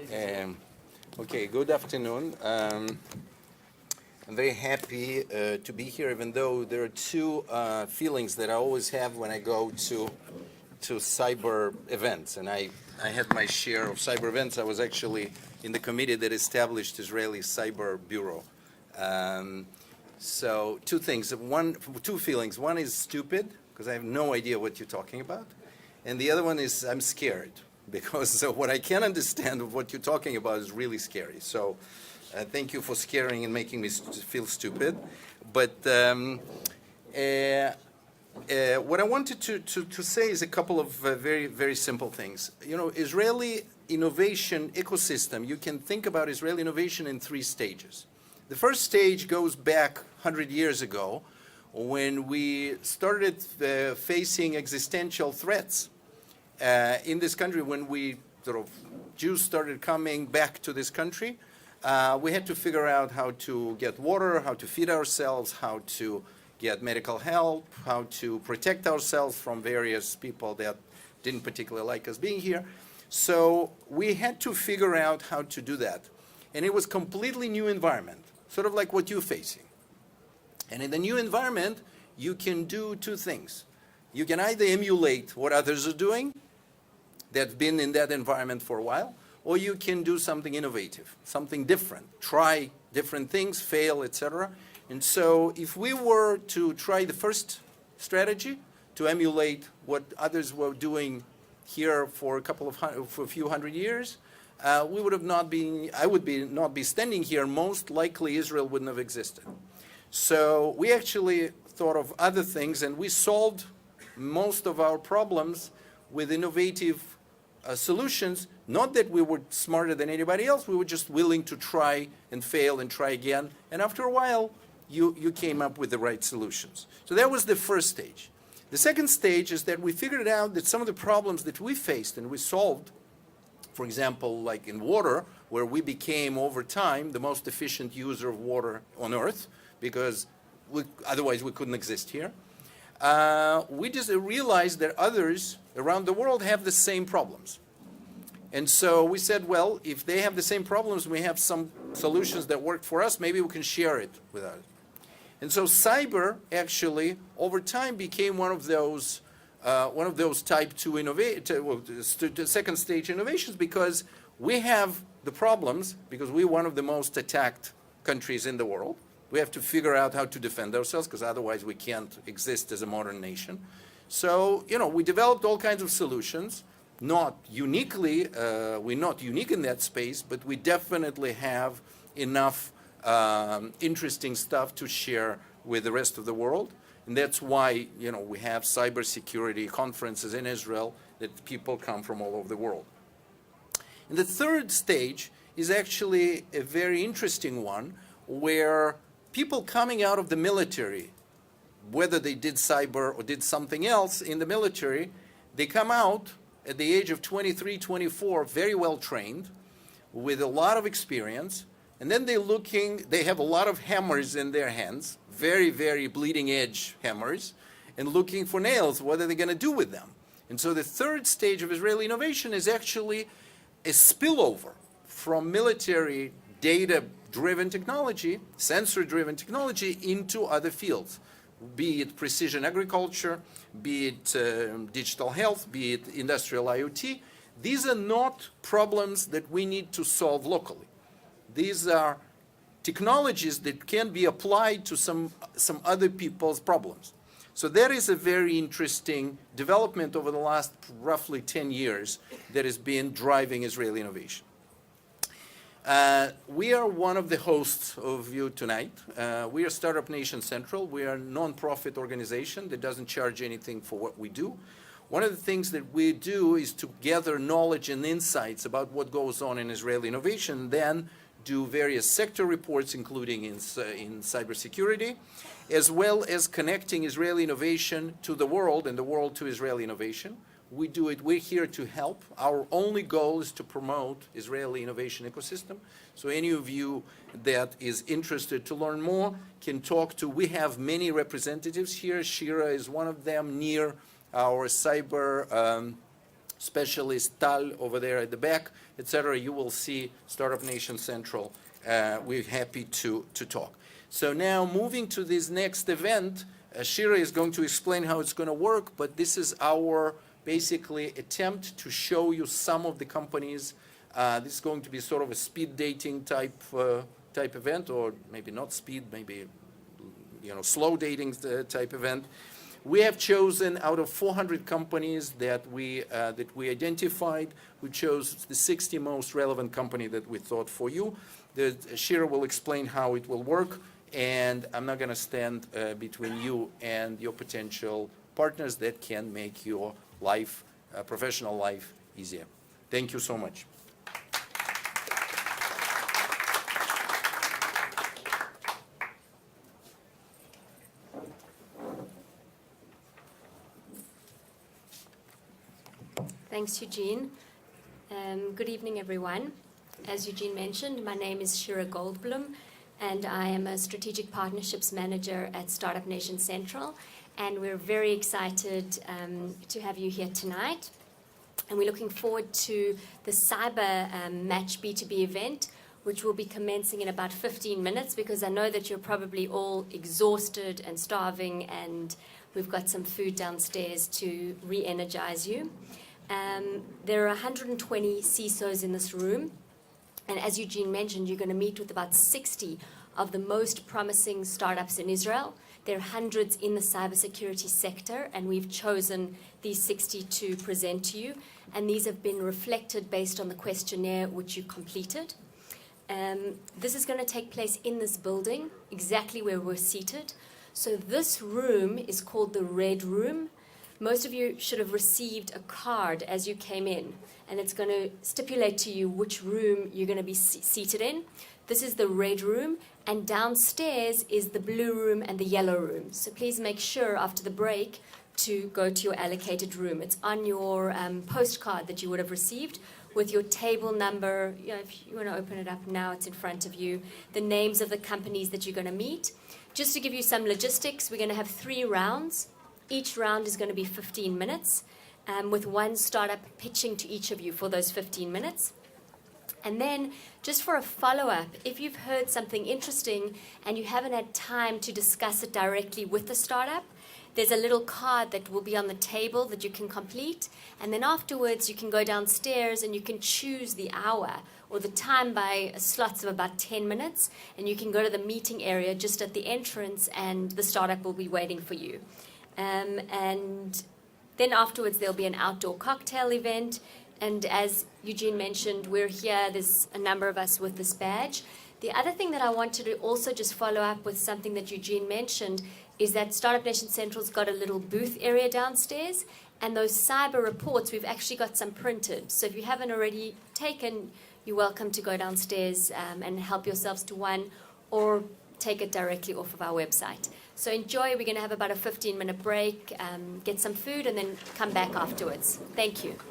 Okay, good afternoon. I'm very happy to be here, even though there are two feelings that I always have when I go to cyber events. And I had my share of cyber events. I was actually in the committee that established Israeli Cyber Bureau. So two feelings. One is stupid, because I have no idea what you're talking about. And the other one is I'm scared, because what I can't understand of what you're talking about is really scary. So thank you for scaring and making me feel stupid. But what I wanted to say is a couple of very, very simple things. You know, Israeli innovation ecosystem, you can think about Israeli innovation in three stages. The first stage goes back 100 years ago when we started facing existential threats in this country. When Jews started coming back to this country, we had to figure out how to get water, how to feed ourselves, how to get medical help, how to protect ourselves from various people that didn't particularly like us being here. So we had to figure out how to do that. And it was a completely new environment, sort of like what you're facing. And in the new environment, you can do two things. You can either emulate what others are doing that've been in that environment for a while, or you can do something innovative, something different, try different things, fail, etc. And so if we were to try the first strategy, to emulate what others were doing here for a few hundred years, we would have not been, I would not be standing here. Most likely Israel wouldn't have existed. So we actually thought of other things, and we solved most of our problems with innovative solutions. Not that we were smarter than anybody else, we were just willing to try and fail and try again. And after a while, you came up with the right solutions. So that was the first stage. The second stage is that we figured out that some of the problems that we faced and we solved, for example, like in water, where we became over time the most efficient user of water on Earth, because otherwise we couldn't exist here. We just realized that others around the world have the same problems. And so we said, well, if they have the same problems, we have some solutions that work for us, maybe we can share it with others. And so cyber actually over time became one of those type 2 second stage innovations, because we have the problems, because we're one of the most attacked countries in the world. We have to figure out how to defend ourselves, because otherwise we can't exist as a modern nation. So, you know, we developed all kinds of solutions, not uniquely, we're not unique in that space, but we definitely have enough interesting stuff to share with the rest of the world. And that's why, you know, we have cybersecurity conferences in Israel that people come from all over the world. And the third stage is actually a very interesting one, where people coming out of the military, whether they did cyber or did something else in the military, they come out at the age of 23, 24, very well trained, with a lot of experience, and then they have a lot of hammers in their hands, very, very bleeding edge hammers, and looking for nails, what are they going to do with them? And so the third stage of Israeli innovation is actually a spillover from military data-driven technology, sensor-driven technology, into other fields, be it precision agriculture, be it digital health, be it industrial IoT. These are not problems that we need to solve locally. These are technologies that can be applied to some other people's problems. So that is a very interesting development over the last roughly 10 years that has been driving Israeli innovation. We are one of the hosts of you tonight. We are Startup Nation Central. We are a non-profit organization that doesn't charge anything for what we do. One of the things that we do is to gather knowledge and insights about what goes on in Israeli innovation, then do various sector reports, including in cybersecurity, as well as connecting Israeli innovation to the world and the world to Israeli innovation. We do it, we're here to help. Our only goal is to promote Israeli innovation ecosystem. So any of you that is interested to learn more can talk to, we have many representatives here. Shira is one of them, near our cyber specialist, Tal over there at the back, etc. You will see Startup Nation Central. We're happy to talk. So now moving to this next event, Shira is going to explain how it's going to work, but this is our basically attempt to show you some of the companies. This is going to be sort of a speed dating type event, or maybe not speed, maybe slow dating type event. We have chosen out of 400 companies that we identified. We chose the 60 most relevant company that we thought for you. Shira will explain how it will work, and I'm not going to stand between you and your potential partners that can make your life, professional life, easier. Thank you so much. Thanks, Eugene. Good evening, everyone. As Eugene mentioned, my name is Shira Goldblum, and I am a Strategic Partnerships Manager at Startup Nation Central. And we're very excited to have you here tonight. And we're looking forward to the CyberMatch B2B event, which will be commencing in about 15 minutes, because I know that you're probably all exhausted and starving, and we've got some food downstairs to re-energize you. There are 120 CISOs in this room, and as Eugene mentioned, you're going to meet with about 60 of the most promising startups in Israel. There are hundreds in the cybersecurity sector, and we've chosen these 60 to present to you, and these have been reflected based on the questionnaire which you completed. This is going to take place in this building, exactly where we're seated. So this room is called the Red Room. Most of you should have received a card as you came in, and it's going to stipulate to you which room you're going to be seated in. This is the Red Room, and downstairs is the Blue Room and the Yellow Room. So please make sure after the break to go to your allocated room. It's on your postcard that you would have received with your table number. If you want to open it up now, it's in front of you. The names of the companies that you're going to meet. Just to give you some logistics, we're going to have 3 rounds. Each round is going to be 15 minutes, with one startup pitching to each of you for those 15 minutes. And then, just for a follow-up, if you've heard something interesting and you haven't had time to discuss it directly with the startup, there's a little card that will be on the table that you can complete. And then afterwards, you can go downstairs and you can choose the hour or the time by slots of about 10 minutes. And you can go to the meeting area just at the entrance, and the startup will be waiting for you. And then afterwards, there'll be an outdoor cocktail event. And as Eugene mentioned, we're here. There's a number of us with this badge. The other thing that I wanted to also just follow up with, something that Eugene mentioned, is that Startup Nation Central's got a little booth area downstairs. And those cyber reports, we've actually got some printed. So if you haven't already taken, you're welcome to go downstairs and help yourselves to one, or take it directly off of our website. So enjoy. We're going to have about a 15-minute break, get some food, and then come back afterwards. Thank you.